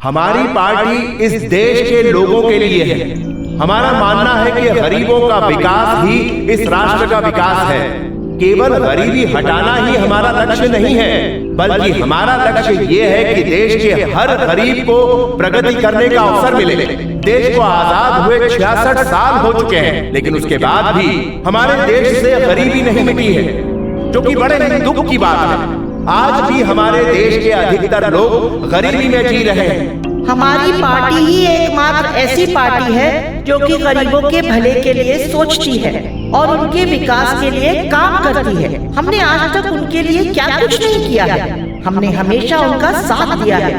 हमारी पार्टी इस देश के लोगों के लिए है। हमारा मानना है कि गरीबों का विकास ही इस राष्ट्र का विकास है। केवल गरीबी हटाना ही हमारा लक्ष्य नहीं है, बल्कि हमारा लक्ष्य ये है कि देश के हर गरीब को प्रगति करने का अवसर मिले। देश को आजाद हुए 66 साल हो चुके हैं, लेकिन उसके बाद भी हमारे देश से गरीबी नहीं मिटी है, जो कि बड़े ही दुख की बात है। आज भी हमारे देश के अधिकतर लोग गरीबी में जी रहे हैं। हमारी पार्टी ही एकमात्र ऐसी पार्टी है जो कि गरीबों के भले के लिए सोचती है और उनके विकास के लिए काम करती है। हमने आज तक उनके लिए क्या कुछ नहीं किया है, हमने हमेशा उनका साथ दिया है।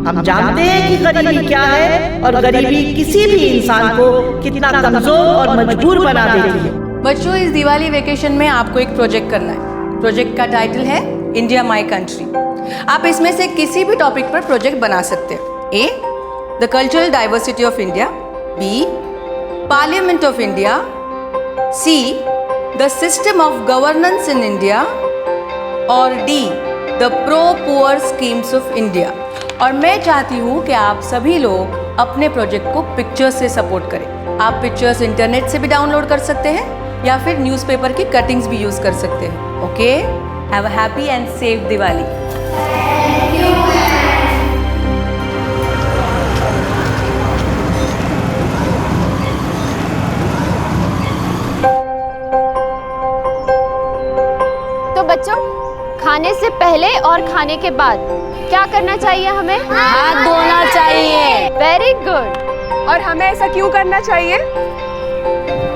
हम जानते हैं कि गरीबी क्या है और गरीबी किसी भी इंसान को कितना कमजोर और मजबूर बना देती है। बच्चों, इस दिवाली वेकेशन में आपको एक प्रोजेक्ट करना है। प्रोजेक्ट का टाइटल है इंडिया माई कंट्री। आप इसमें से किसी भी टॉपिक पर प्रोजेक्ट बना सकते हैं। A. The cultural diversity of India. B. Parliament of India. C. The system of governance in India. और D. The pro-poor schemes of India. और मैं चाहती हूँ कि आप सभी लोग अपने प्रोजेक्ट को पिक्चर्स से सपोर्ट करें। आप पिक्चर्स इंटरनेट से भी डाउनलोड कर सकते हैं या फिर न्यूज़पेपर की कटिंग्स भी यूज़ कर सकते हैं। Okay, have a happy and safe Diwali. बच्चों, खाने से पहले और खाने के बाद क्या करना चाहिए हमें? हाथ धोना चाहिए। Very good. और हमें ऐसा क्यों करना चाहिए?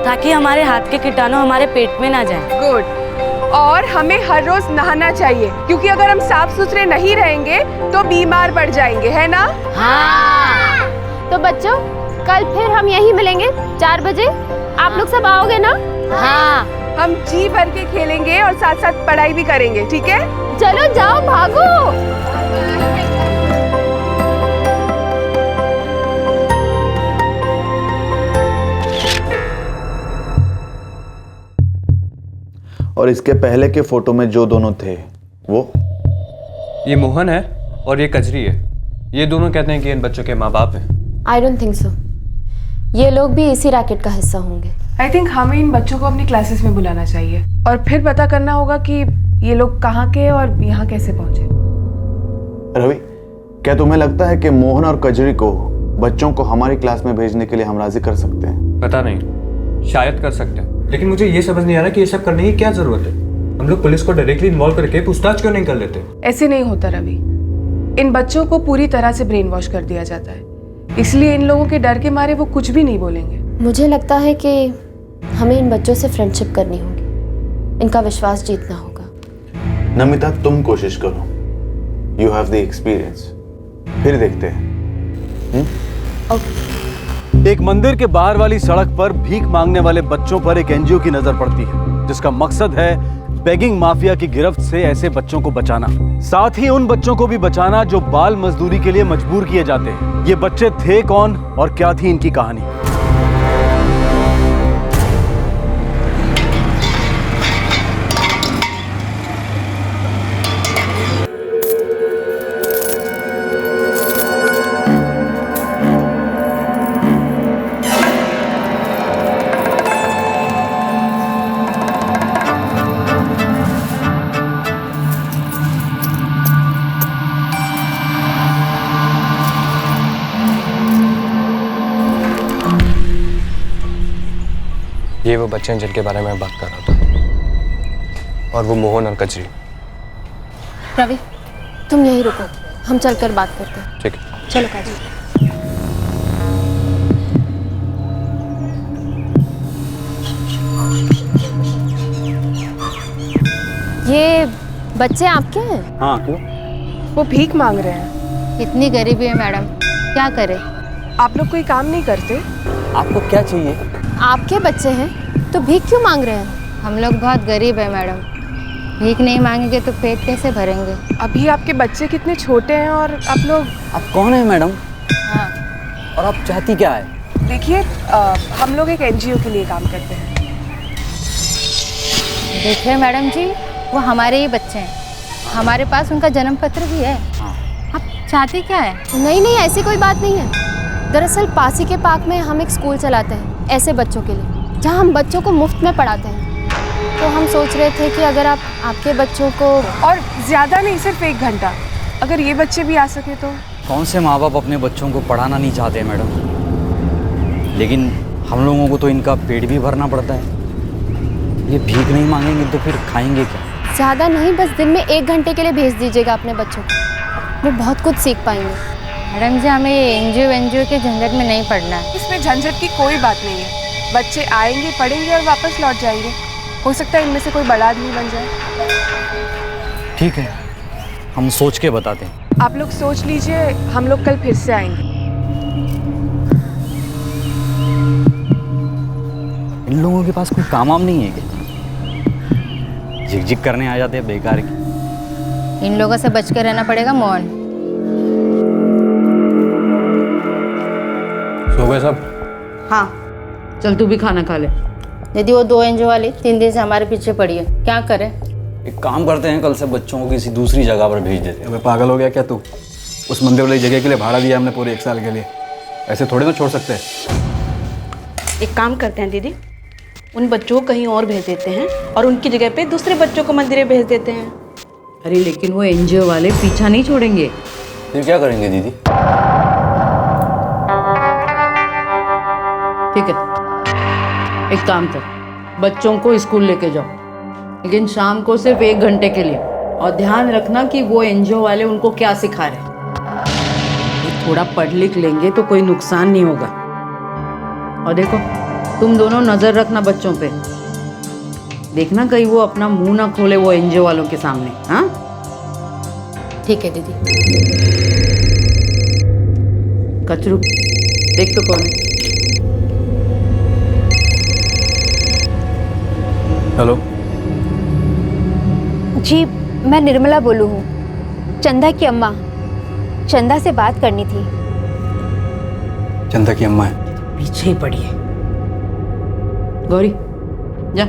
ताकि हमारे हाथ के कीटाणु हमारे पेट में ना जाए। गुड। और हमें हर रोज नहाना चाहिए, क्योंकि अगर हम साफ सुथरे नहीं रहेंगे तो बीमार पड़ जाएंगे, है ना? हाँ। तो बच्चों, कल फिर हम यहीं मिलेंगे 4 बजे। आप लोग सब आओगे ना? हाँ। हम जी भर के खेलेंगे और साथ साथ पढ़ाई भी करेंगे, ठीक है? चलो जाओ, भागो। और इसके पहले के फोटो में जो दोनों थे वो? ये मोहन है और ये कजरी है। ये दोनों कहते हैं कि इन बच्चों के माँ बाप हैं। I don't think so. ये लोग भी इसी रैकेट का हिस्सा होंगे। आई थिंक हमें इन बच्चों को अपनी क्लासेस में बुलाना चाहिए और फिर पता करना होगा कि ये लोग कहाँ के और यहाँ कैसे पहुंचे। रवि, क्या तुम्हें लगता है कि मोहन और कजरी को बच्चों को हमारी क्लास में भेजने के लिए हम राजी कर सकते हैं? पता नहीं, शायद कर सकते हैं, लेकिन मुझे ये समझ नहीं आ रहा कि ये सब करने की क्या जरूरत है। हम लोग पुलिस को डायरेक्टली इन्वॉल्व करके पूछताछ क्यों नहीं कर लेते? ऐसे नहीं होता रवि। इन बच्चों को पूरी तरह से ब्रेन वॉश कर दिया जाता है, इसलिए इन लोगों के डर के मारे वो कुछ भी नहीं बोलेंगे। मुझे लगता है कि हमें इन बच्चों से फ्रेंडशिप करनी होगी, इनका विश्वास जीतना होगा। नमिता, तुम कोशिश करो, यू हैव द एक्सपीरियंस, फिर देखते हैं। एक मंदिर के बाहर वाली सड़क पर भीख मांगने वाले बच्चों पर एक एनजीओ की नजर पड़ती है, जिसका मकसद है बेगिंग माफिया की गिरफ्त से ऐसे बच्चों को बचाना, साथ ही उन बच्चों को भी बचाना जो बाल मजदूरी के लिए मजबूर किए जाते हैं। ये बच्चे थे कौन और क्या थी इनकी कहानी? ये वो बच्चे हैं जिनके बारे में मैं बात कर रहा था, और वो मोहन और कजरी। रवि, तुम यहीं रुको, हम चलकर बात करते हैं। ठीक है, चलो काजी। ये बच्चे आपके हैं? हाँ, क्यों? वो भीख मांग रहे हैं। इतनी गरीबी है मैडम, क्या करें? आप लोग कोई काम नहीं करते? आपको क्या चाहिए? आपके बच्चे हैं तो भीख क्यों मांग रहे हैं? हम लोग बहुत गरीब है मैडम, भीख नहीं मांगेंगे तो पेट कैसे भरेंगे? अभी आपके बच्चे कितने छोटे हैं और आप लोग। आप कौन है मैडम? हाँ। और आप चाहती क्या है? देखिए, हम लोग एक एनजीओ के लिए काम करते हैं। देखिए मैडम जी, वो हमारे ही बच्चे हैं, हमारे पास उनका जन्म पत्र भी है। आप चाहते क्या है? नहीं नहीं, ऐसी कोई बात नहीं है। दरअसल पास ही के पार्क में हम एक स्कूल चलाते हैं ऐसे बच्चों के लिए, जहां हम बच्चों को मुफ्त में पढ़ाते हैं। तो हम सोच रहे थे कि अगर आपके बच्चों को, और ज़्यादा नहीं, सिर्फ 1 घंटा, अगर ये बच्चे भी आ सके तो। कौन से माँ बाप अपने बच्चों को पढ़ाना नहीं चाहते मैडम, लेकिन हम लोगों को तो इनका पेट भी भरना पड़ता है। ये भीख नहीं मांगेंगे तो फिर खाएंगे क्या? ज़्यादा नहीं, बस दिन में 1 घंटे के लिए भेज दीजिएगा अपने बच्चों को, वो बहुत कुछ सीख पाएंगे। मैडम जी, हमें एनजीओ के झंझट में नहीं पड़ना है। इसमें झंझट की कोई बात नहीं है। बच्चे आएंगे, पढ़ेंगे और वापस लौट जाएंगे। हो सकता है इनमें से कोई बड़ा आदमी बन जाए। ठीक है, हम सोच के बताते हैं। आप लोग सोच लीजिए, हम लोग कल फिर से आएंगे। इन लोगों के पास कोई काम वाम नहीं है क्या? झिक करने आ जाते हैं बेकार की। इन लोगों से बच के रहना पड़ेगा मोहन। सो गए सब? हाँ, चल तू भी खाना खा ले। यदि वो 2 एनजीओ वाली 3 दिन से हमारे पीछे पड़ी है, क्या करें? एक काम करते हैं, कल से बच्चों को किसी दूसरी जगह पर भेज देते हैं। अबे पागल हो गया क्या तू? उस मंदिर वाली जगह के लिए भाड़ा दिया हमने पूरे 1 साल के लिए, ऐसे थोड़ी ना छोड़ सकते हैं। एक काम करते हैं दीदी, उन बच्चों को कहीं और भेज देते हैं और उनकी जगह पे दूसरे बच्चों को मंदिर भेज देते हैं। अरे लेकिन वो एनजीओ वाले पीछा नहीं छोड़ेंगे। फिर क्या करेंगे दीदी? ठीक है, एक काम कर, बच्चों को स्कूल लेके जाओ, लेकिन शाम को सिर्फ 1 घंटे के लिए, और ध्यान रखना कि वो एनजीओ वाले उनको क्या सिखा रहे। ये थोड़ा पढ़ लिख लेंगे तो कोई नुकसान नहीं होगा। और देखो, तुम दोनों नजर रखना बच्चों पे, देखना कहीं वो अपना मुंह ना खोले वो एनजीओ वालों के सामने। हाँ ठीक है दीदी। कचरू, देख तो कौन है। हेलो जी, मैं निर्मला बोलू हूँ, चंदा की अम्मा। चंदा से बात करनी थी। चंदा की अम्मा है? पीछे ही पड़ी है। गौरी, जा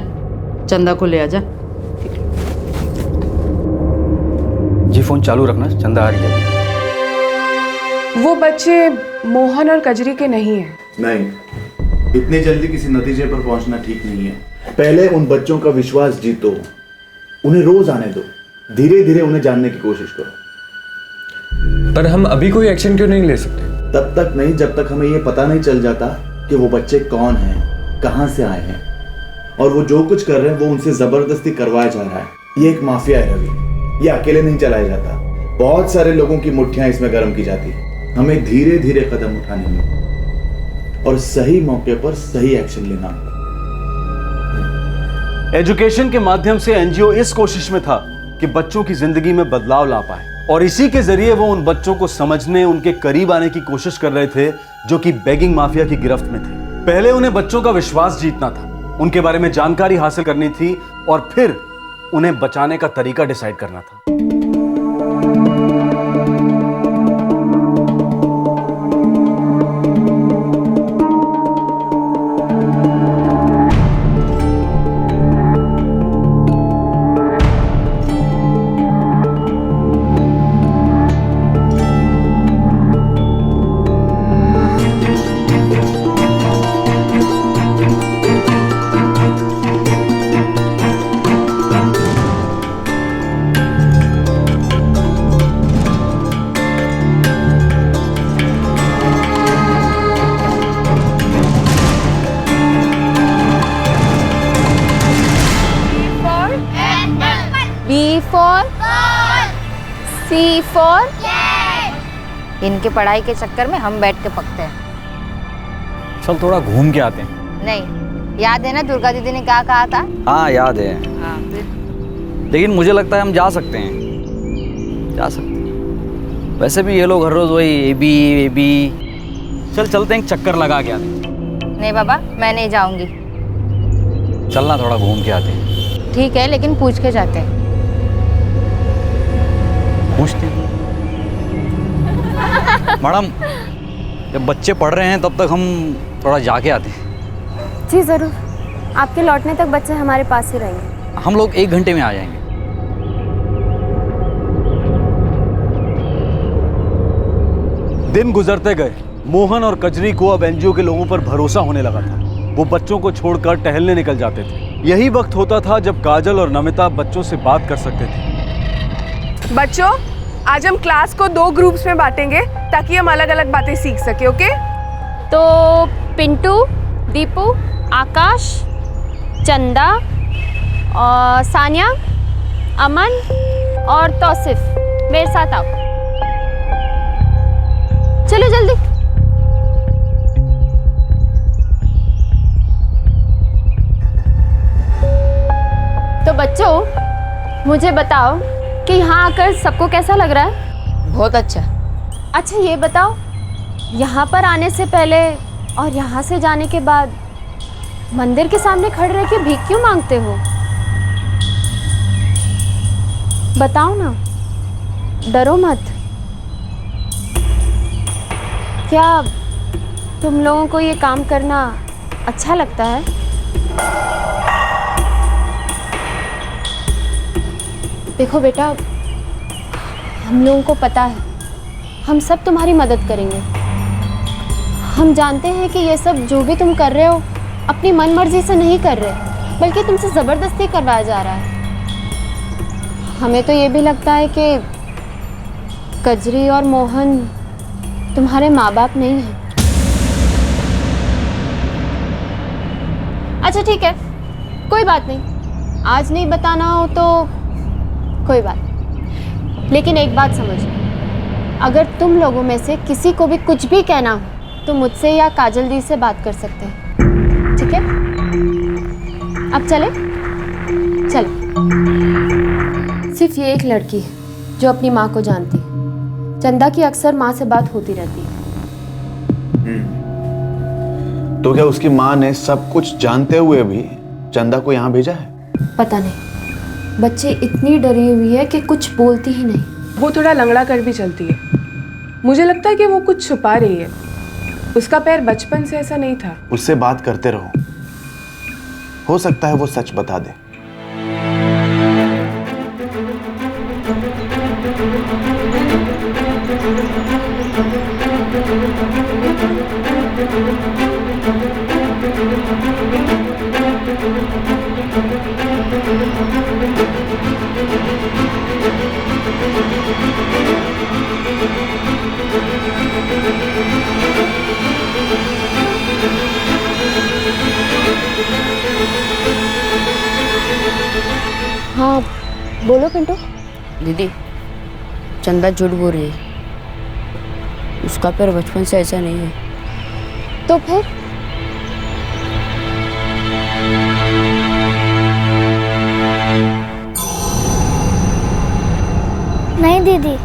चंदा को ले आ जा। जी फोन चालू रखना, चंदा आ रही है। वो बच्चे मोहन और कजरी के नहीं हैं। नहीं, इतनी जल्दी किसी नतीजे पर पहुंचना ठीक नहीं है। पहले उन बच्चों का विश्वास जीतो, उन्हें रोज आने दो, धीरे धीरे उन्हें जानने की कोशिश करो। पर हम अभी कोई एक्शन क्यों नहीं ले सकते? तब तक नहीं जब तक हमें यह पता नहीं चल जाता कि वो बच्चे कौन हैं, कहां से आए हैं, और वो जो कुछ कर रहे हैं वो उनसे जबरदस्ती करवाया जा रहा है। ये एक माफिया है रवि, ये अकेले नहीं चलाया जाता, बहुत सारे लोगों की मुट्ठियां इसमें गर्म की जाती। हमें धीरे धीरे कदम उठाने में और सही मौके पर सही एक्शन लेना। एजुकेशन के माध्यम से एनजीओ इस कोशिश में था कि बच्चों की जिंदगी में बदलाव ला पाए, और इसी के जरिए वो उन बच्चों को समझने, उनके करीब आने की कोशिश कर रहे थे जो कि बेगिंग माफिया की गिरफ्त में थे। पहले उन्हें बच्चों का विश्वास जीतना था, उनके बारे में जानकारी हासिल करनी थी, और फिर उन्हें बचाने का तरीका डिसाइड करना था। C for इनके पढ़ाई के चक्कर में हम बैठ के पकते हैं। चल थोड़ा घूम के आते हैं। नहीं, याद है ना दुर्गा दीदी ने क्या कहा था? हाँ याद है। हाँ, फिर? लेकिन मुझे लगता है हम जा सकते हैं, जा सकते हैं। वैसे भी ये लोग हर रोज वही ए बी। चल चलते हैं, एक चक्कर लगा के आते हैं। नहीं बाबा, मैं नहीं जाऊंगी। चलना, थोड़ा घूम के आते हैं। ठीक है, लेकिन पूछ के जाते हैं। पूछते हैं मैडम, जब बच्चे पढ़ रहे हैं तब तक हम थोड़ा जाके आते हैं। जी ज़रूर, आपके लौटने तक बच्चे हमारे पास ही रहेंगे। हम लोग 1 घंटे में आ जाएंगे। दिन गुजरते गए, मोहन और कजरी को अब एनजीओ के लोगों पर भरोसा होने लगा था। वो बच्चों को छोड़कर टहलने निकल जाते थे। यही वक्त होता था जब काजल और नमिता बच्चों से बात कर सकते थे। बच्चों, आज हम क्लास को 2 ग्रुप्स में बांटेंगे ताकि हम अलग अलग बातें सीख सके। ओके? तो पिंटू, दीपू, आकाश, चंदा और सानिया, अमन और तौसिफ मेरे साथ आओ। चलो जल्दी। तो बच्चों, मुझे बताओ कि यहाँ आकर सबको कैसा लग रहा है? बहुत अच्छा। अच्छा ये बताओ, यहाँ पर आने से पहले और यहाँ से जाने के बाद मंदिर के सामने खड़े रह के भीख क्यों मांगते हो? बताओ ना, डरो मत। क्या तुम लोगों को ये काम करना अच्छा लगता है? देखो बेटा, हम लोगों को पता है, हम सब तुम्हारी मदद करेंगे। हम जानते हैं कि ये सब जो भी तुम कर रहे हो अपनी मन मर्जी से नहीं कर रहे, बल्कि तुमसे ज़बरदस्ती करवाया जा रहा है। हमें तो ये भी लगता है कि कजरी और मोहन तुम्हारे माँ बाप नहीं हैं। अच्छा ठीक है, कोई बात नहीं, आज नहीं बताना हो तो कोई बात नहीं। लेकिन एक बात समझो, अगर तुम लोगों में से किसी को भी कुछ भी कहना हो तो मुझसे या काजल दी से बात कर सकते हैं, ठीक है? अब चले? चलो। सिर्फ ये एक लड़की है जो अपनी माँ को जानती है। चंदा की अक्सर माँ से बात होती रहती है। तो क्या उसकी माँ ने सब कुछ जानते हुए भी चंदा को यहाँ भेजा है? पता नहीं, बच्चे इतनी डरी हुई है कि कुछ बोलती ही नहीं। वो थोड़ा लंगड़ा कर भी चलती है। मुझे लगता है कि वो कुछ छुपा रही है। उसका पैर बचपन से ऐसा नहीं था। उससे बात करते रहो, हो सकता है वो सच बता दे। हाँ बोलो पिंटू। दीदी, चंदा झूठ बोल रही है। उसका पैर बचपन से ऐसा नहीं है। तो फिर? नहीं दीदी,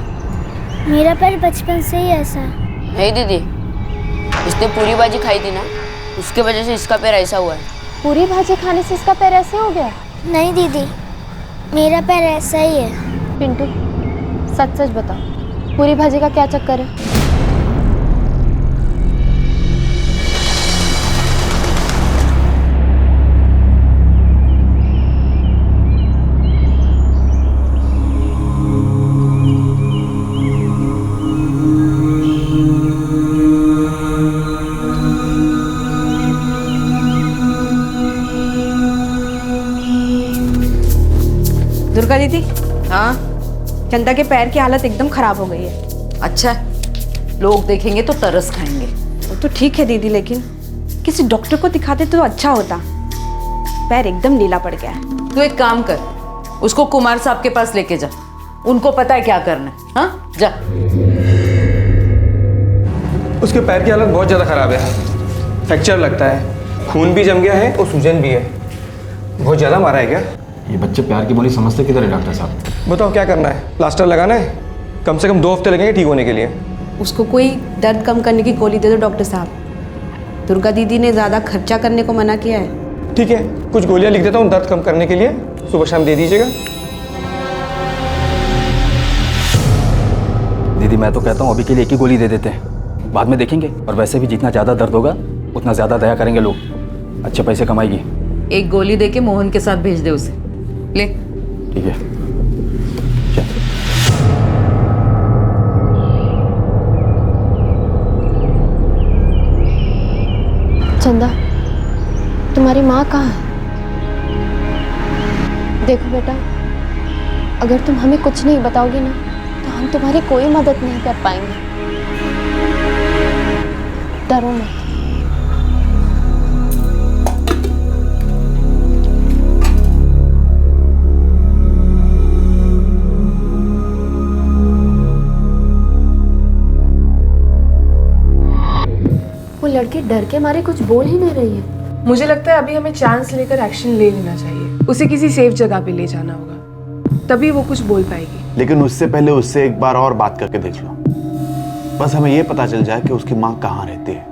मेरा पैर बचपन से ही ऐसा है। नहीं दीदी, इसने पूरी भाजी खाई थी ना, उसके वजह से इसका पैर ऐसा हुआ है। पूरी भाजी खाने से इसका पैर ऐसे हो गया? नहीं दीदी, मेरा पैर ऐसा ही है। पिंटू सच सच बताओ, पूरी भाजी का क्या चक्कर है? दुर्गा दीदी, हाँ, चंदा के पैर की हालत एकदम खराब हो गई है। अच्छा, लोग देखेंगे तो तरस खाएंगे। वो तो ठीक है दीदी, लेकिन किसी डॉक्टर को दिखाते तो अच्छा होता। पैर एकदम नीला पड़ गया है। तू एक काम कर, उसको कुमार साहब के पास लेके जा, उनको पता है क्या करना है। हाँ जा। उसके पैर की हालत बहुत ज़्यादा ख़राब है, फ्रैक्चर लगता है, खून भी जम गया है और सूजन भी है। बहुत ज़्यादा मारा है क्या? ये बच्चे प्यार की बोली समझते किधर है डॉक्टर साहब? बताओ क्या करना है? प्लास्टर लगाना है? कम से कम 2 हफ्ते लगेंगे ठीक होने के लिए। उसको कोई दर्द कम करने की गोली दे दो डॉक्टर साहब। दुर्गा दीदी ने ज़्यादा खर्चा करने को मना किया है। ठीक है, कुछ गोलियां लिख देता हूँ दर्द कम करने के लिए, सुबह शाम दे दीजिएगा। दीदी मैं तो कहता हूँ अभी के लिए एक ही गोली दे देते हैं, बाद में देखेंगे। और वैसे भी जितना ज़्यादा दर्द होगा उतना ज़्यादा दया करेंगे लोग, अच्छे पैसे कमाएगी। एक गोली दे के मोहन के साथ भेज दे उसे। ले। ठीक है। चंदा, तुम्हारी माँ कहाँ है? देखो बेटा, अगर तुम हमें कुछ नहीं बताओगे ना तो हम तुम्हारी कोई मदद नहीं कर पाएंगे। डरो मत। वो लड़की डर के मारे कुछ बोल ही नहीं रही है। मुझे लगता है अभी हमें चांस लेकर एक्शन ले लेना चाहिए। उसे किसी सेफ जगह पे ले जाना होगा, तभी वो कुछ बोल पाएगी। लेकिन उससे पहले उससे एक बार और बात करके देख लो। बस हमें ये पता चल जाए कि उसकी माँ कहाँ रहती है।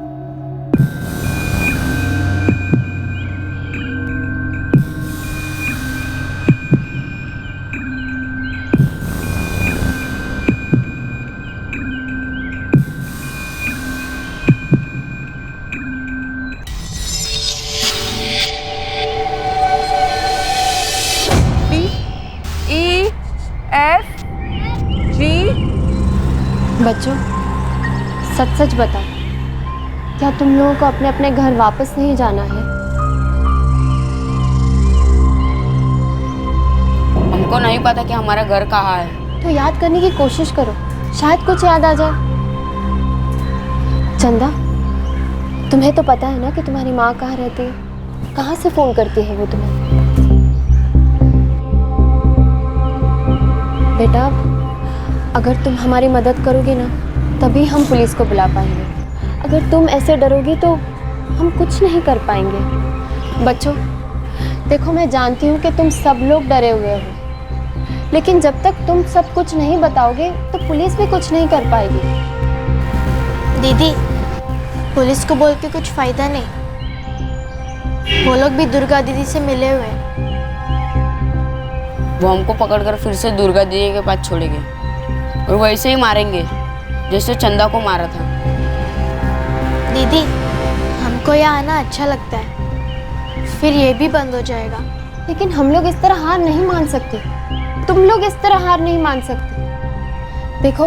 बच्चों, सच सच बताओ, क्या तुम लोगों को अपने अपने घर वापस नहीं जाना है? हमको नहीं पता कि हमारा घर कहाँ है। तो याद करने की कोशिश करो, शायद कुछ याद आ जाए। चंदा, तुम्हें तो पता है ना कि तुम्हारी माँ कहाँ रहती है? कहाँ से फोन करती है वो तुम्हें? बेटा, अगर तुम हमारी मदद करोगे ना तभी हम पुलिस को बुला पाएंगे। अगर तुम ऐसे डरोगे तो हम कुछ नहीं कर पाएंगे। बच्चों, देखो, मैं जानती हूँ कि तुम सब लोग डरे हुए हो, लेकिन जब तक तुम सब कुछ नहीं बताओगे तो पुलिस भी कुछ नहीं कर पाएगी। दीदी, पुलिस को बोल के कुछ फायदा नहीं। वो लोग भी दुर्गा दीदी से मिले हुए हैं। वो हमको पकड़कर फिर से दुर्गा दीदी के पास छोड़ेंगे और वैसे ही मारेंगे जैसे चंदा को मारा था। दीदी, हमको यहाँ आना अच्छा लगता है, फिर ये भी बंद हो जाएगा। लेकिन हम लोग इस तरह हार नहीं मान सकते। तुम लोग इस तरह हार नहीं मान सकते। देखो,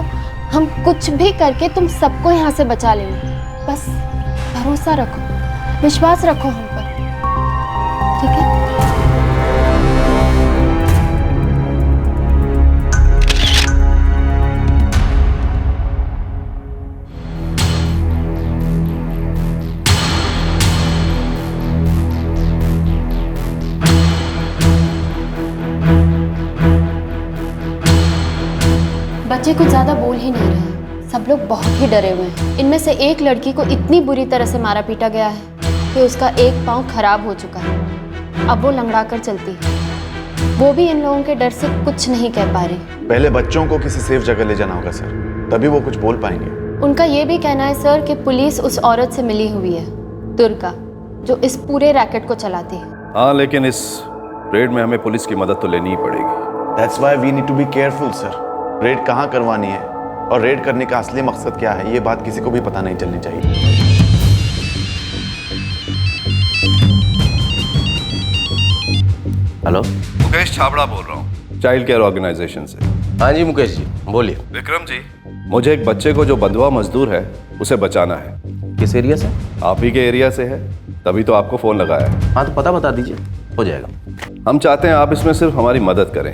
हम कुछ भी करके तुम सबको यहाँ से बचा लेंगे। बस भरोसा रखो, विश्वास रखो हम पर, ठीक है? बच्चे कुछ ज्यादा बोल ही नहीं रहे। सब लोग बहुत ही डरे हुए हैं। इनमें से एक लड़की को इतनी बुरी तरह से मारा पीटा गया है कि उसका एक पाँव खराब हो चुका है। अब वो लंगड़ा कर चलती है। वो भी इन लोगों के डर से कुछ नहीं कह पा रही। पहले बच्चों को किसी सेफ जगह ले जाना होगा सर, तभी वो कुछ बोल पाएंगे। उनका ये भी कहना है सर कि पुलिस उस औरत से मिली हुई है, दुर्गा, जो इस पूरे रैकेट को चलाती है। हाँ, लेकिन इस रेड में हमें पुलिस की मदद तो लेनी ही पड़ेगी। That's why we need to be careful, sir. Red कहाँ करवानी है और रेड करने का असली मकसद क्या है, ये बात किसी को भी पता नहीं चलनी चाहिए। हेलो, मुकेश छाबड़ा बोल रहा हूँ, चाइल्ड केयर ऑर्गेनाइजेशन से। हाँ जी मुकेश जी, बोलिए। विक्रम जी, मुझे एक बच्चे को जो बंधुआ मजदूर है उसे बचाना है। किस एरिया से? आप ही के एरिया से है, तभी तो आपको फोन लगाया है। हाँ, तो पता बता दीजिए, हो जाएगा। हम चाहते हैं आप इसमें सिर्फ हमारी मदद करें।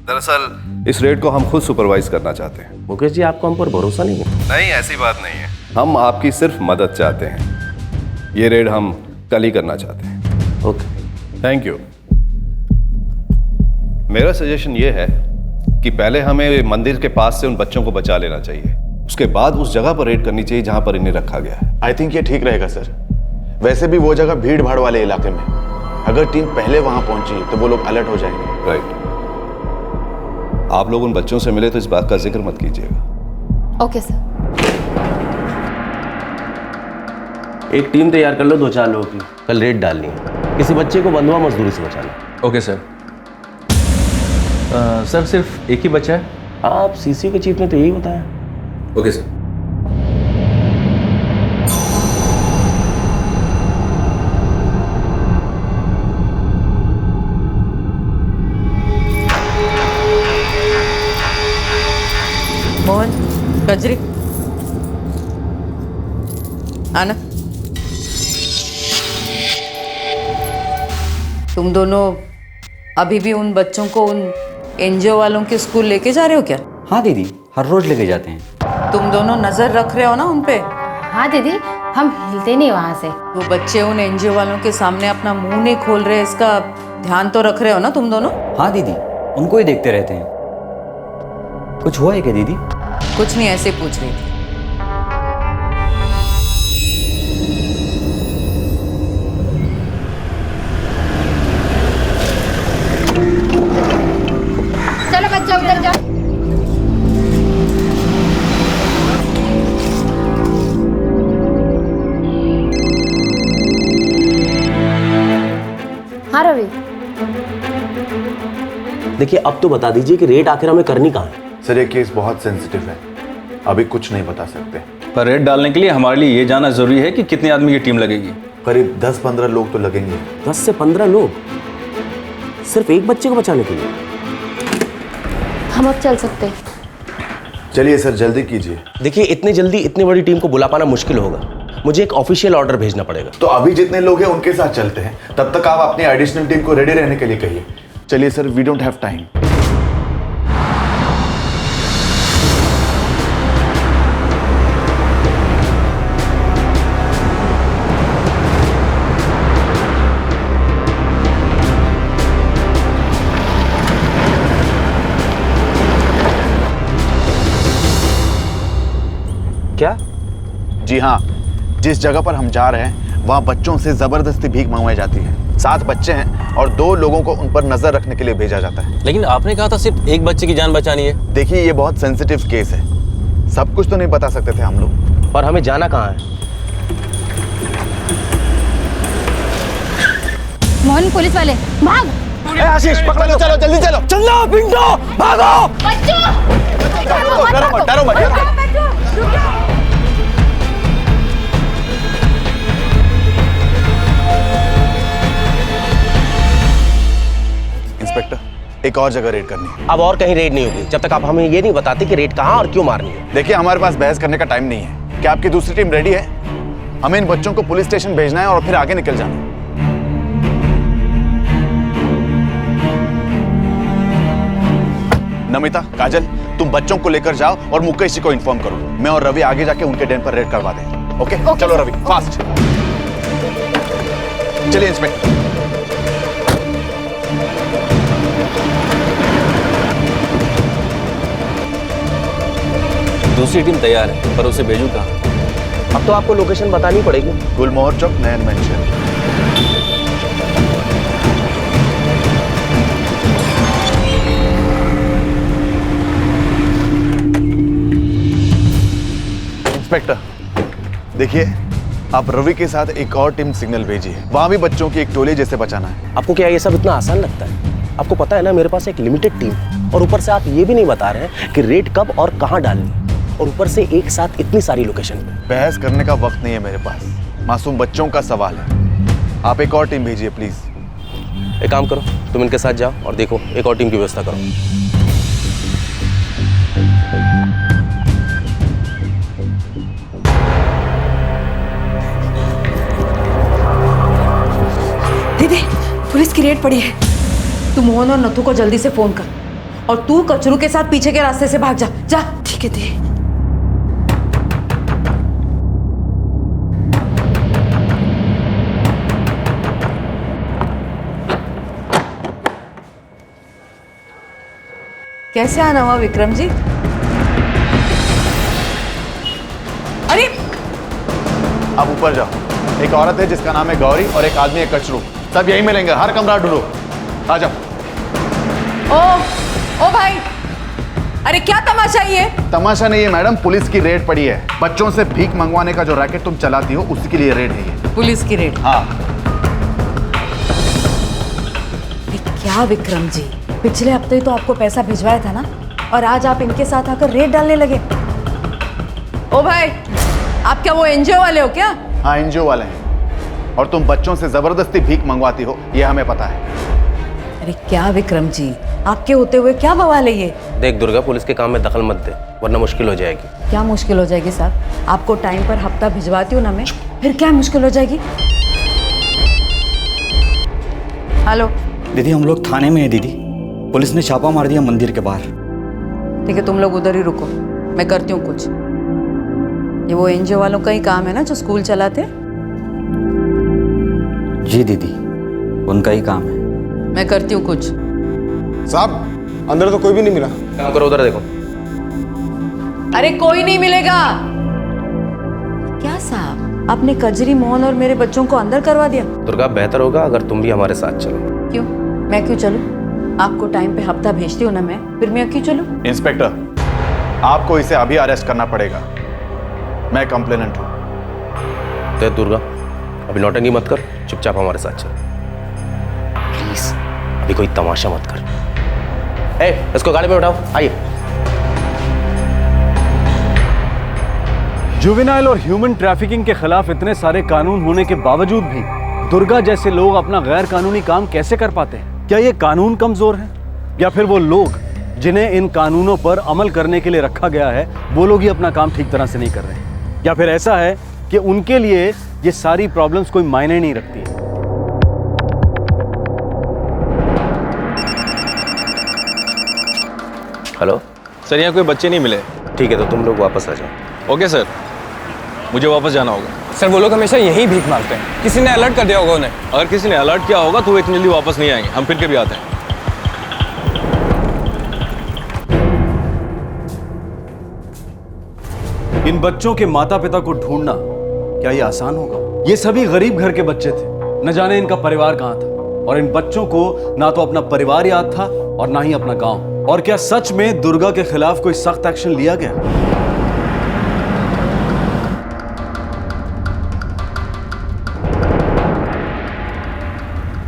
दरअसल इस रेड को हम खुद सुपरवाइज करना चाहते हैं। मुकेश जी, आपको हम पर भरोसा नहीं है? नहीं, ऐसी बात नहीं है। हम आपकी सिर्फ मदद चाहते हैं। ये रेड हम कल ही करना चाहते हैं। Okay, thank you. मेरा सजेशन ये है कि पहले हमें मंदिर के पास से उन बच्चों को बचा लेना चाहिए, उसके बाद उस जगह पर रेड करनी चाहिए जहां पर इन्हें रखा गया है। आई थिंक ये ठीक रहेगा सर। वैसे भी वो जगह भीड़ भाड़ वाले इलाके में, अगर टीम पहले वहां पहुंची तो वो लोग अलर्ट हो जाएंगे। राइट। आप लोग उन बच्चों से मिले तो इस बात का जिक्र मत कीजिएगा। Okay sir. एक टीम तैयार कर लो 2-4 लोगों की, कल रेड डालनी है। किसी बच्चे को बंधुआ मजदूरी से बचाना। Okay sir. सर, सिर्फ एक ही बच्चा है? आप सीसी के चीफ ने तो यही बताया। Okay sir. मोहन, गजरी, आना। तुम दोनों अभी भी उन बच्चों को उन एनजीओ वालों के स्कूल लेके जा रहे हो क्या? हाँ दीदी, हर रोज लेके जाते हैं। तुम दोनों नजर रख रहे हो ना उन पे? हाँ दीदी, हम हिलते नहीं वहाँ से। वो बच्चे उन एनजीओ वालों के सामने अपना मुंह नहीं खोल रहे, इसका ध्यान तो रख रहे हो ना तुम दोनों? हाँ दीदी, उनको ही देखते रहते हैं। कुछ हुआ है क्या दीदी? कुछ नहीं, ऐसे पूछ रही थी। चलो बच्चा उधर जाओ। हाँ रवि, देखिए अब तो बता दीजिए कि रेड आखिर हमें करनी कहाँ है। सर ये केस बहुत सेंसिटिव है, अभी कुछ नहीं बता सकते। पर रेड डालने के लिए हमारे लिए ये जानना जरूरी है कि कितने आदमी की टीम लगेगी। करीब 10-15 लोग तो लगेंगे। 10 से 15 लोग सिर्फ एक बच्चे को बचाने के लिए? हम अब चल सकते हैं। चलिए सर जल्दी कीजिए। देखिए इतनी जल्दी इतनी बड़ी टीम को बुला पाना मुश्किल होगा, मुझे एक ऑफिशियल ऑर्डर भेजना पड़ेगा। तो अभी जितने लोग हैं उनके साथ चलते हैं, तब तक आप अपनी एडिशनल टीम को रेडी रहने के लिए कहिए। चलिए sir, we don't have time. क्या? जी हाँ, जिस जगह पर हम जा रहे हैं वहाँ बच्चों से जबरदस्ती भीख मंगवाई जाती है। 7 बच्चे हैं और 2 लोगों को उन पर नजर रखने के लिए भेजा जाता है। लेकिन आपने कहा था सिर्फ एक बच्चे की जान बचानी है। देखिए ये बहुत सेंसिटिव केस है, सब कुछ तो नहीं बता सकते थे हम लोग। पर हमें जाना कहाँ है? मोहन, पुलिस वाले भाग। आशीष पकड़ लो, चलो जल्दी चलो। चलो पिंटो, भागो। डरो मत, डरो मत। इंस्पेक्टर, एक और जगह रेड करनी है। अब और कहीं रेड नहीं होगी जब तक आप हमें ये नहीं बताते कि रेड कहाँ और क्यों मारनी है। देखिए हमारे पास बहस करने का टाइम नहीं है। क्या आपकी दूसरी टीम रेडी है? हमें इन बच्चों को पुलिस स्टेशन भेजना है और फिर आगे निकल जाना है। नमिता, काजल, तुम बच्चों को लेकर जाओ और मुकेश जी को इन्फॉर्म करो। मैं और रवि आगे जाके उनके डेन पर रेड करवा दें। ओके? चलो रवि, फास्ट। चलिए इंस्पेक्टर। दूसरी टीम तैयार है, पर उसे भेजूं कहाँ? अब तो आपको लोकेशन बतानी पड़ेगी। गुलमोहर चौक, नयन मेंशन। इंस्पेक्टर, देखिए आप रवि के साथ एक और टीम सिग्नल भेजिए। वहां भी बच्चों की एक टोली जैसे बचाना है। आपको क्या ये सब इतना आसान लगता है? आपको पता है ना मेरे पास एक लिमिटेड टीम, और ऊपर से आप ये भी नहीं बता रहे हैं कि रेड कब और कहाँ डालनी, और ऊपर से एक साथ इतनी सारी लोकेशन पे। बहस करने का वक्त नहीं है मेरे पास, मासूम बच्चों का सवाल है। आप एक और टीम भेजिए प्लीज। एक काम करो, तुम इनके साथ जाओ और देखो एक और टीम की व्यवस्था करो। दीदी, पुलिस की रेड पड़ी है। तू मोहन और नथु को जल्दी से फोन कर, और तू कचरू के साथ पीछे के रास्ते से भाग जा। जा। ठीक है दी। कैसे आना हुआ विक्रम जी? अरे आप ऊपर जाओ, एक औरत है जिसका नाम है गौरी और एक आदमी है कचरू। सब यही मिलेंगे, हर कमरा ढूंढो। आ जाओ। ओ भाई, अरे क्या तमाशा ये? तमाशा नहीं है मैडम, पुलिस की रेड पड़ी है। बच्चों से भीख मंगवाने का जो रैकेट तुम चलाती हो उसी के लिए रेड है ये। पुलिस की रेड? हाँ। क्या विक्रम जी, पिछले हफ्ते ही तो आपको पैसा भिजवाया था ना, और आज आप इनके साथ आकर रेड डालने लगे। ओ भाई, आप क्या वो एनजीओ वाले हो क्या? हाँ एनजीओ वाले हैं, और तुम बच्चों से जबरदस्ती भीख मंगवाती हो ये हमें पता है। अरे क्या विक्रम जी, आपके होते हुए क्या बवाल है ये? देख दुर्गा, पुलिस के काम में दखल मत दे वरना मुश्किल हो जाएगी। क्या मुश्किल हो जाएगी साहब? आपको टाइम पर हफ्ता भिजवाती हूँ ना मैं, फिर क्या मुश्किल हो जाएगी? हेलो दीदी हम लोग थाने में है दीदी, पुलिस ने छापा मार दिया मंदिर के बाहर। ठीक है, तुम लोग उधर ही रुको, मैं करती हूँ कुछ। ये वो एनजीओ वालों का ही काम है ना जो स्कूल चलाते? जी दीदी, उनका ही काम है। मैं करती हूँ कुछ। साहब अंदर तो कोई भी नहीं मिला। काम करो, उधर देखो। अरे कोई नहीं मिलेगा। क्या साहब, आपने कजरी मोहन और मेरे बच्चों को अंदर करवा दिया? दुर्गा, बेहतर होगा अगर तुम भी हमारे साथ चलो। क्यों? मैं क्यों चलूं? आपको टाइम पे हफ्ता भेजती हूँ ना मैं, फिर मैं क्यों चलूं? इंस्पेक्टर, आपको इसे अभी अरेस्ट करना पड़ेगा। मैं कंप्लेनेंट हूँ। तो दुर्गा, अभी नौटंकी मत कर, चुपचाप हमारे साथ चल प्लीज। अभी कोई तमाशा मत कर। इसको गाड़ी में उठाओ, आइए। जुवेनाइल और ह्यूमन ट्रैफिकिंग के खिलाफ इतने सारे कानून होने के बावजूद भी दुर्गा जैसे लोग अपना गैर कानूनी काम कैसे कर पाते हैं? क्या ये कानून कमजोर है, या फिर वो लोग जिन्हें इन कानूनों पर अमल करने के लिए रखा गया है वो लोग ही अपना काम ठीक तरह से नहीं कर रहे हैं? या फिर ऐसा है कि उनके लिए ये सारी प्रॉब्लम्स कोई मायने नहीं रखती है? हेलो सर, यहाँ कोई बच्चे नहीं मिले। ठीक है, तो तुम लोग वापस आ जाओ। ओके सर, मुझे वापस जाना होगा। सर वो लोग हमेशा यहीं भीख मांगते हैं, किसी ने अलर्ट कर दिया होगा उन्हें। अगर किसी ने अलर्ट किया होगा तो वो इतनी जल्दी वापस नहीं आएंगे, हम फिर के भी आते हैं। इन बच्चों के माता पिता को ढूंढना क्या ये आसान होगा? ये सभी गरीब घर के बच्चे थे, न जाने इनका परिवार कहां था, और इन बच्चों को ना तो अपना परिवार याद था और ना ही अपना गांव। और क्या सच में दुर्गा के खिलाफ कोई सख्त एक्शन लिया गया?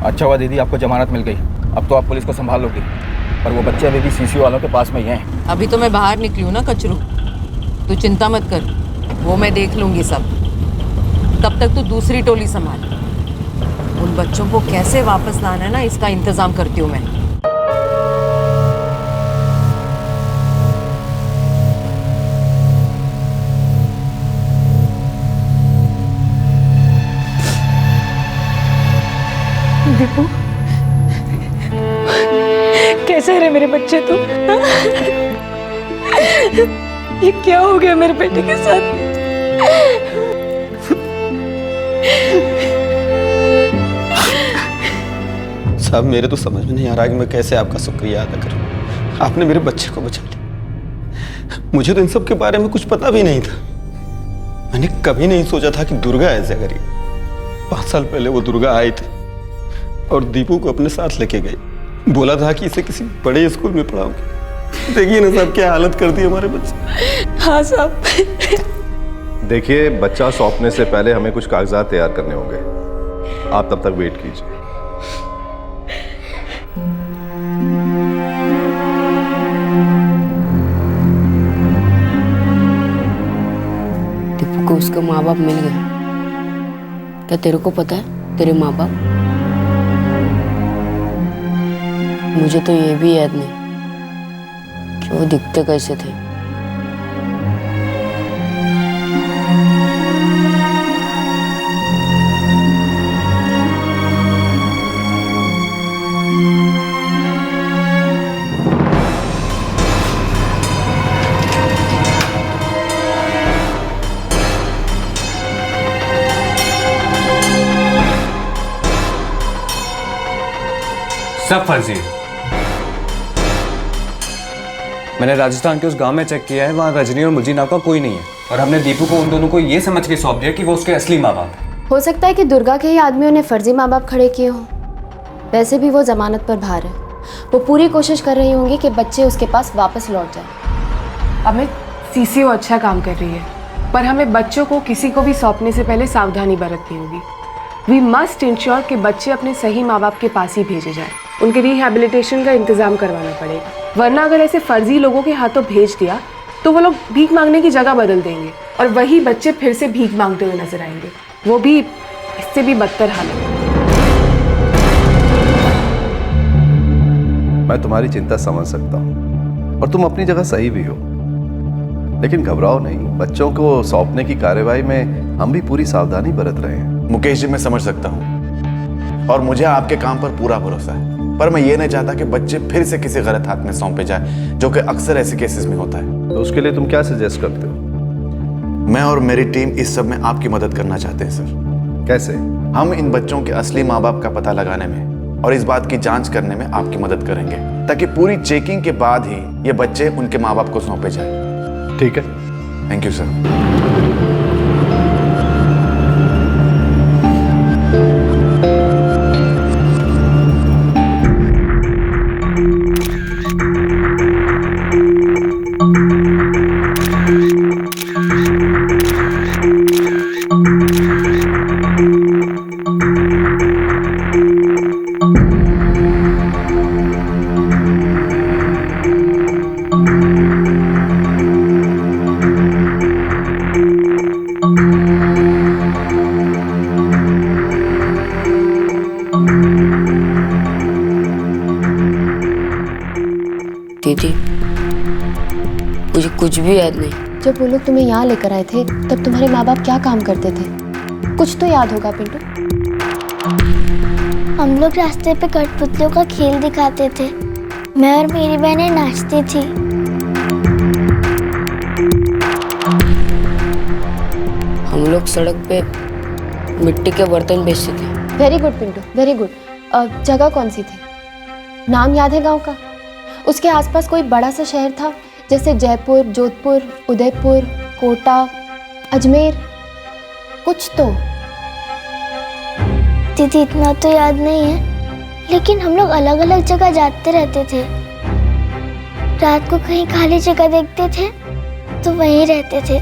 अच्छा हुआ दीदी, आपको जमानत मिल गई। अब तो आप पुलिस को संभाल लोगे, पर वो बच्चे अभी भी सीसीओ वालों के पास में ही हैं। अभी तो मैं बाहर निकली हूँ ना कचरू, तू चिंता मत कर, वो मैं देख लूंगी सब। तब तक तू दूसरी टोली संभाल। उन बच्चों को कैसे वापस लाना है ना, इसका इंतजाम करती हूँ मैं। दीपू, कैसे रहे मेरे बच्चे तू? ये क्या हो गया मेरे बेटे के साथ? साहब मेरे तो समझ में नहीं आ रहा कि मैं कैसे आपका शुक्रिया अदा करूं। आपने मेरे बच्चे को बचा लिया। मुझे तो इन सब के बारे में कुछ पता भी नहीं था। मैंने कभी नहीं सोचा था कि दुर्गा ऐसे करेगी। 5 साल पहले वो दुर्गा आई थी और दीपू को अपने साथ लेके गई। बोला था कि इसे किसी बड़े स्कूल में पढ़ाऊंगी। देखिए ना साहब, क्या हालत कर दी हमारे बच्चे। हाँ साहब। देखिए, बच्चा सौंपने से पहले हमें कुछ कागजात तैयार करने होंगे। आप तब तक वेट कीजिए। दीपू को उसके माँ बाप मिल गए। क्या तेरे को पता है तेरे माँ बाप? मुझे तो ये भी याद नहीं कि वो दिखते कैसे थे। सब फर्जी है। मैंने राजस्थान के उस गांव में चेक किया है, वहाँ रजनी और मुझी नाम का कोई नहीं है। और हमने दीपू को उन दोनों को ये समझ के सौंप दिया कि वो उसके असली माँ बाप हैं। हो सकता है कि दुर्गा के ही आदमियों ने फर्जी माँ बाप खड़े किए हों। वैसे भी वो जमानत पर बाहर है। वो पूरी कोशिश कर रही होंगी कि बच्चे उसके पास वापस लौट जाए। अमित, सीसीओ अच्छा काम कर रही है, पर हमें बच्चों को किसी को भी सौंपने से पहले सावधानी बरतनी होगी। वी मस्ट इंश्योर कि बच्चे अपने सही माँ बाप के पास ही भेजे जाए। उनके रिहैबिलिटेशन का इंतजाम करवाना पड़ेगा, वरना अगर ऐसे फर्जी लोगों के हाथों भेज दिया तो वो लोग भीख मांगने की जगह बदल देंगे और वही बच्चे फिर से भीख मांगते हुए नजर आएंगे, वो भी इससे भी बदतर हालत। मैं तुम्हारी चिंता समझ सकता हूँ और तुम अपनी जगह सही भी हो, लेकिन घबराओ नहीं। बच्चों को सौंपने की कार्यवाही में हम भी पूरी सावधानी बरत रहे हैं। मुकेश जी, मैं समझ सकता हूँ और मुझे आपके काम पर पूरा भरोसा है, पर मैं ये नहीं चाहता कि बच्चे फिर से किसी गलत हाथ में सौंपे जाए, जो कि अक्सर ऐसे केसेस में होता है। तो उसके लिए तुम क्या सजेस्ट करते हो? मैं और मेरी टीम इस सब में आपकी मदद करना चाहते हैं सर। कैसे? हम इन बच्चों के असली माँ बाप का पता लगाने में और इस बात की जांच करने में आपकी मदद करेंगे, ताकि पूरी चेकिंग के बाद ही ये बच्चे उनके माँ बाप को सौंपे जाए। ठीक है, थैंक यू सर। दीदी, मुझे कुछ भी याद नहीं। जब वो लोग तुम्हें यहाँ लेकर आए थे तब तुम्हारे माँ बाप क्या काम करते थे? कुछ तो याद होगा पिंटू। हम लोग रास्ते पे कठपुतलियों का खेल दिखाते थे। मैं और मेरी बहनें नाचती थी। हम लोग सड़क पे मिट्टी के बर्तन बेचते थे। Very good Pintu, very good. जगह कौन सी थी? नाम याद है गांव का? उसके आसपास कोई बड़ा सा शहर था, जैसे जयपुर, जोधपुर, उदयपुर, कोटा, अजमेर, कुछ तो। दीदी इतना तो याद नहीं है, लेकिन हम लोग अलग अलग जगह जाते रहते थे। रात को कहीं खाली जगह देखते थे तो वहीं रहते थे।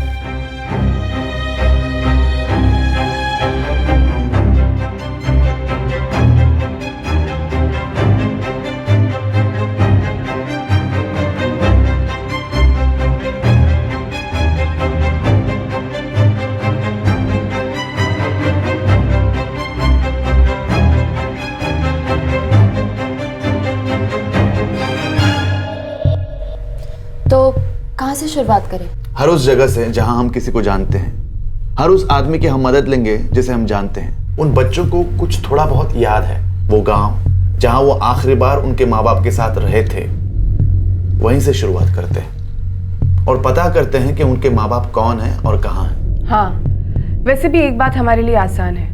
तो कहाँ से शुरुआत करें? हर उस जगह से जहां हम किसी को जानते हैं। हर उस आदमी की हम मदद लेंगे जिसे हम जानते हैं। उन बच्चों को कुछ थोड़ा बहुत याद है। वो गांव जहां वो आखिरी बार उनके माँ बाप के साथ रहे थे, वहीं से शुरुआत करते हैं और पता करते हैं कि उनके माँ बाप कौन हैं और कहाँ हैं। हाँ, वैसे भी एक बात हमारे लिए आसान है,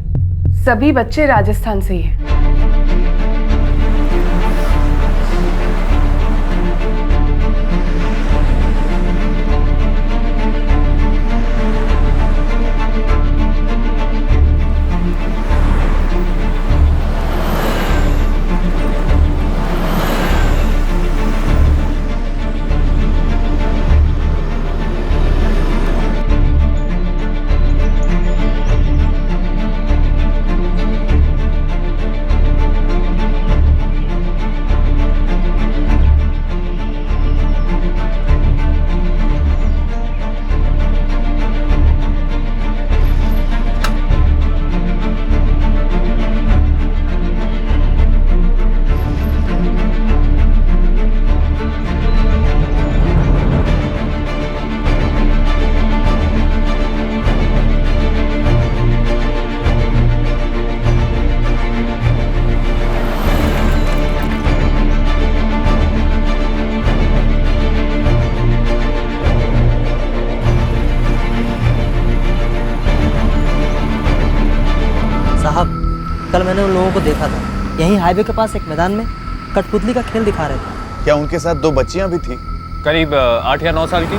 सभी बच्चे राजस्थान से ही हैं। कल मैंने उन लोगों को देखा था, यहीं हाईवे के पास एक मैदान में कठपुतली का खेल दिखा रहे थे। क्या उनके साथ दो बच्चियां भी थी? करीब 8 या 9 साल की।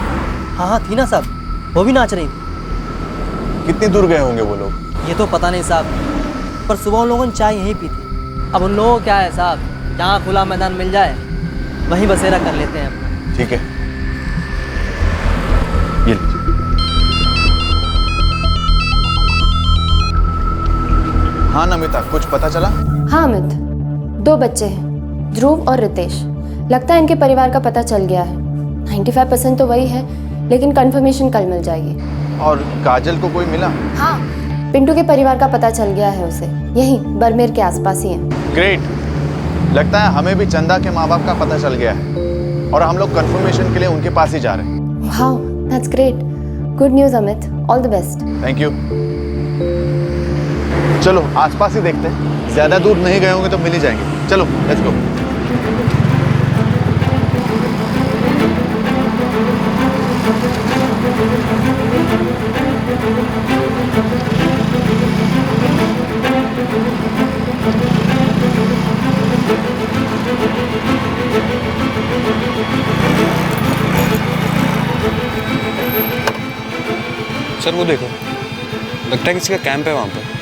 हाँ थी ना साहब, वो भी नाच रही थी। कितनी दूर गए होंगे वो लोग? ये तो पता नहीं साहब, पर सुबह उन लोगों ने चाय यहीं पी थी। अब उन लोगों को क्या है साहब, जहाँ खुला मैदान मिल जाए वहीं बसेरा कर लेते हैं अपना। ठीक है, ये लीजिए। हाँ नमिता, कुछ पता चला? हाँ अमित, 2 बच्चे हैं, ध्रुव और रितेश। लगता है इनके परिवार का पता चल गया है। 95% तो वही है, लेकिन कंफर्मेशन कल मिल जाएगी। और काजल को कोई मिला? हाँ, पिंटू के परिवार का पता चल गया है उसे, यहीं बरमेर के आसपास ही है। ग्रेट, लगता है हमें भी चंदा के माँ बाप का पता चल गया है और हम लोग कंफर्मेशन के लिए उनके पास ही जा रहे हैं। Wow, that's great. Good news Amit, all the best. Thank you. चलो आसपास ही देखते हैं। ज्यादा दूर नहीं गए होंगे तो मिल ही जाएंगे। चलो लेट्स गो। सर वो देखो, लगता है किसी का कैंप है वहां पे।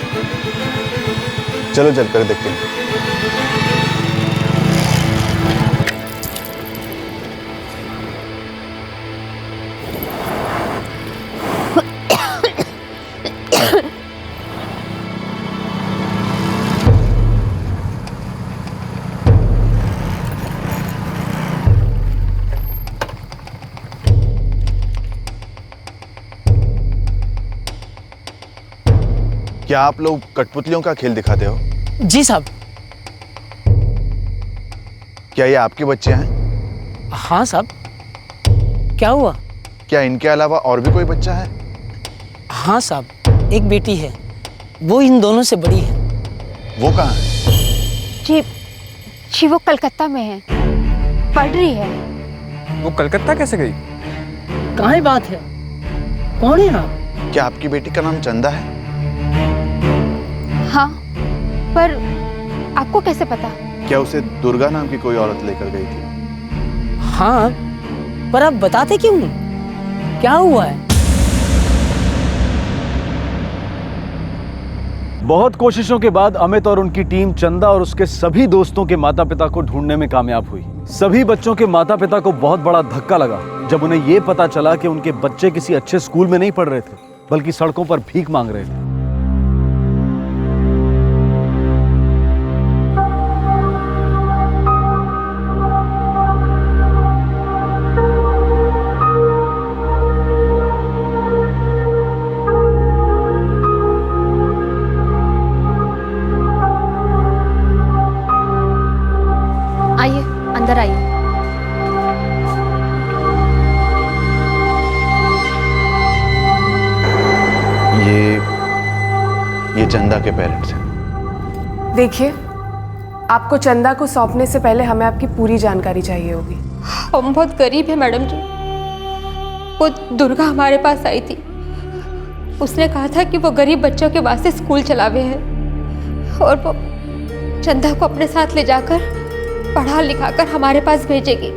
चलो चल कर देखते हैं। क्या आप लोग कठपुतलियों का खेल दिखाते हो? जी साहब। क्या ये आपके बच्चे हैं? हाँ साहब। क्या हुआ? क्या इनके अलावा और भी कोई बच्चा है? हाँ साहब, एक बेटी है, वो इन दोनों से बड़ी है। वो कहाँ है? जी वो कलकत्ता में है, पढ़ रही है। वो कलकत्ता कैसे गई? कहाँ बात है, कौन है आप? क्या आपकी बेटी का नाम चंदा है? हाँ, पर आपको कैसे पता? क्या उसे दुर्गा नाम की कोई औरत लेकर गई थी? हाँ, पर आप बताते क्यों? क्या हुआ है? बहुत कोशिशों के बाद अमित और उनकी टीम चंदा और उसके सभी दोस्तों के माता पिता को ढूंढने में कामयाब हुई। सभी बच्चों के माता पिता को बहुत बड़ा धक्का लगा जब उन्हें यह पता चला कि उनके बच्चे किसी अच्छे स्कूल में नहीं पढ़ रहे थे, बल्कि सड़कों पर भीख मांग रहे थे। आइए, अंदर आइए। ये चंदा के पेरेंट्स हैं। देखिए, आपको चंदा को सौंपने से पहले हमें आपकी पूरी जानकारी चाहिए होगी। हम बहुत गरीब हैं मैडम जी। वो दुर्गा हमारे पास आई थी, उसने कहा था कि वो गरीब बच्चों के वास्ते स्कूल चलावे हैं और वो चंदा को अपने साथ ले जाकर पढ़ा लिखाकर हमारे पास भेजेगी।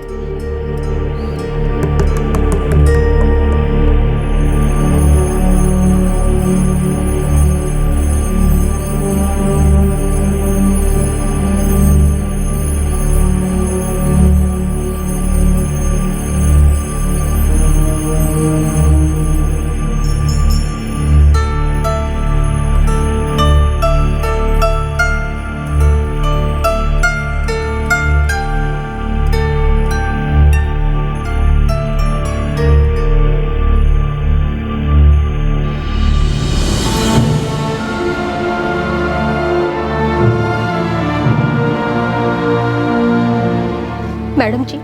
मैडम जी,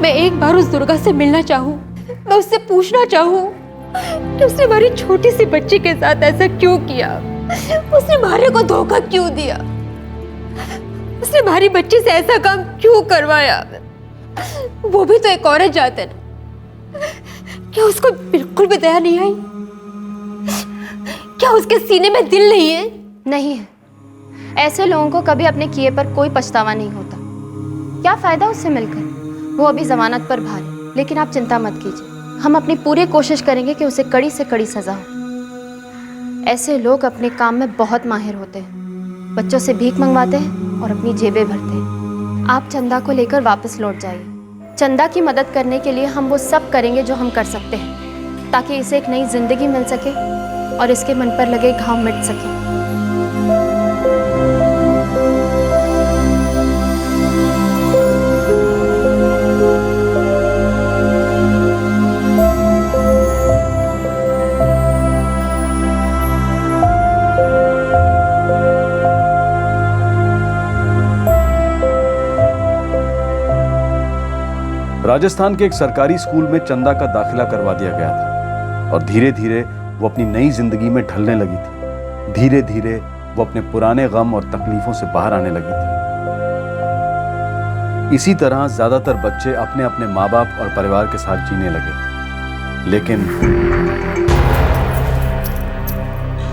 मैं एक बार उस दुर्गा से मिलना चाहूँ, मैं उससे पूछना चाहूँ कि उसने हमारी छोटी सी बच्ची के साथ ऐसा क्यों किया, उसने हमारे को धोखा क्यों दिया, उसने हमारी बच्ची से ऐसा काम क्यों करवाया। वो भी तो एक औरत जात है ना, क्या उसको बिल्कुल भी दया नहीं आई? क्या उसके सीने में दिल नहीं है? नहीं है। ऐसे लोगों को कभी अपने किए पर कोई पछतावा नहीं होता। क्या फायदा उससे मिलकर? वो अभी जमानत पर बाहर है, लेकिन आप चिंता मत कीजिए, हम अपनी पूरी कोशिश करेंगे कि उसे कड़ी से कड़ी सजा हो। ऐसे लोग अपने काम में बहुत माहिर होते हैं, बच्चों से भीख मंगवाते हैं और अपनी जेबें भरते हैं। आप चंदा को लेकर वापस लौट जाइए। चंदा की मदद करने के लिए हम वो सब करेंगे जो हम कर सकते हैं, ताकि इसे एक नई जिंदगी मिल सके और इसके मन पर लगे घाव मिट सके। राजस्थान के एक सरकारी स्कूल में चंदा का दाखिला करवा दिया गया था और धीरे धीरे वो अपनी नई जिंदगी में ढलने लगी थी। धीरे धीरे वो अपने पुराने गम और तकलीफों से बाहर आने लगी थी। इसी तरह ज्यादातर बच्चे अपने अपने माँ बाप और परिवार के साथ जीने लगे।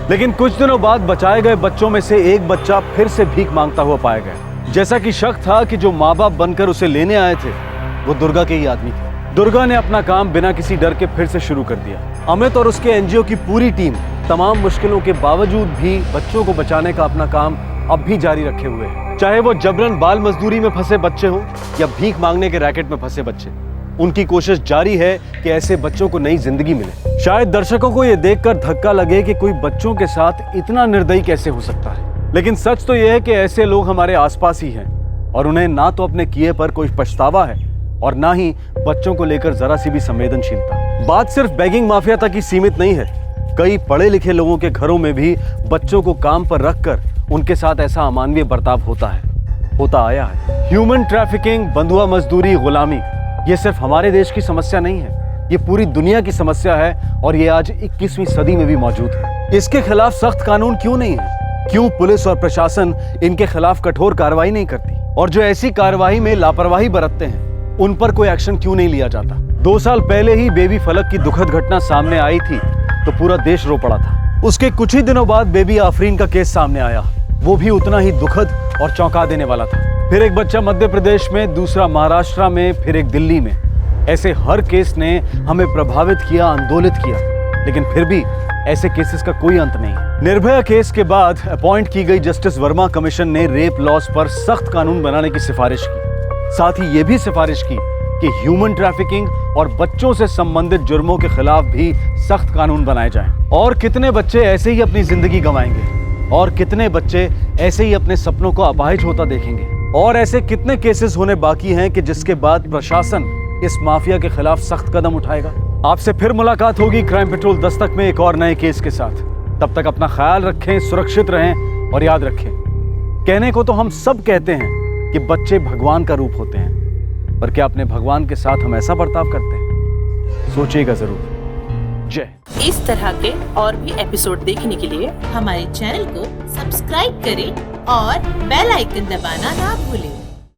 लेकिन कुछ दिनों बाद बचाए गए बच्चों में से एक बच्चा फिर से भीख मांगता हुआ पाया गया। जैसा कि शक था कि जो माँ बाप बनकर उसे लेने आए थे वो दुर्गा के ही आदमी थे। दुर्गा ने अपना काम बिना किसी डर के फिर से शुरू कर दिया। अमित और उसके एनजीओ की पूरी टीम तमाम मुश्किलों के बावजूद भी बच्चों को बचाने का अपना काम अब भी जारी रखे हुए है। चाहे वो जबरन बाल मजदूरी में फंसे बच्चे हों या भीख मांगने के रैकेट में फंसे बच्चे, उनकी कोशिश जारी है कि ऐसे बच्चों को नई जिंदगी मिले। शायद दर्शकों को यह देखकर धक्का लगे कि कोई बच्चों के साथ इतना निर्दयी कैसे हो सकता है, लेकिन सच तो यह है कि ऐसे लोग हमारे आसपास ही हैं और उन्हें ना तो अपने किए पर कोई पछतावा है और ना ही बच्चों को लेकर जरा सी भी संवेदनशीलता। बात सिर्फ बेगिंग माफिया तक ही सीमित नहीं है। कई पढ़े लिखे लोगों के घरों में भी बच्चों को काम पर रखकर उनके साथ ऐसा अमानवीय बर्ताव होता आया है। ह्यूमन ट्रैफिकिंग, बंधुआ मजदूरी, गुलामी, ये सिर्फ हमारे देश की समस्या नहीं है, ये पूरी दुनिया की समस्या है और ये आज 21वीं सदी में भी मौजूद है। इसके खिलाफ सख्त कानून क्यों नहीं है? क्यों पुलिस और प्रशासन इनके खिलाफ कठोर कार्रवाई नहीं करती? और जो ऐसी कार्रवाई में लापरवाही बरतते हैं उन पर कोई एक्शन क्यों नहीं लिया जाता? 2 साल पहले ही बेबी फलक की दुखद घटना सामने आई थी तो पूरा देश रो पड़ा था। उसके कुछ ही दिनों बाद बेबी आफरीन का केस सामने आया, वो भी उतना ही दुखद और चौंका देने वाला था। फिर एक बच्चा मध्य प्रदेश में, दूसरा महाराष्ट्र में, फिर एक दिल्ली में। ऐसे हर केस ने हमें प्रभावित किया, आंदोलित किया, लेकिन फिर भी ऐसे केसेस का कोई अंत नहीं है। निर्भया केस के बाद अपॉइंट की गई जस्टिस वर्मा कमीशन ने रेप लॉज पर सख्त कानून बनाने की सिफारिश की। साथ ही ये भी सिफारिश की कि ह्यूमन ट्रैफिकिंग और बच्चों से संबंधित जुर्मों के खिलाफ भी सख्त कानून बनाए जाएं। और कितने बच्चे ऐसे ही अपनी जिंदगी गंवाएंगे और कितने बच्चे ऐसे ही अपने सपनों को अपाहिज होता देखेंगे? और ऐसे कितने केसेस होने बाकी हैं कि जिसके बाद प्रशासन इस माफिया के खिलाफ सख्त कदम उठाएगा? आपसे फिर मुलाकात होगी क्राइम पेट्रोल दस्तक में एक और नए केस के साथ। तब तक अपना ख्याल रखें, सुरक्षित रहें और याद रखें, कहने को तो हम सब कहते हैं कि बच्चे भगवान का रूप होते हैं, पर क्या अपने भगवान के साथ हम ऐसा बर्ताव करते हैं? सोचिएगा जरूर। जय। इस तरह के और भी एपिसोड देखने के लिए हमारे चैनल को सब्सक्राइब करें और बेल आइकन दबाना ना भूलें।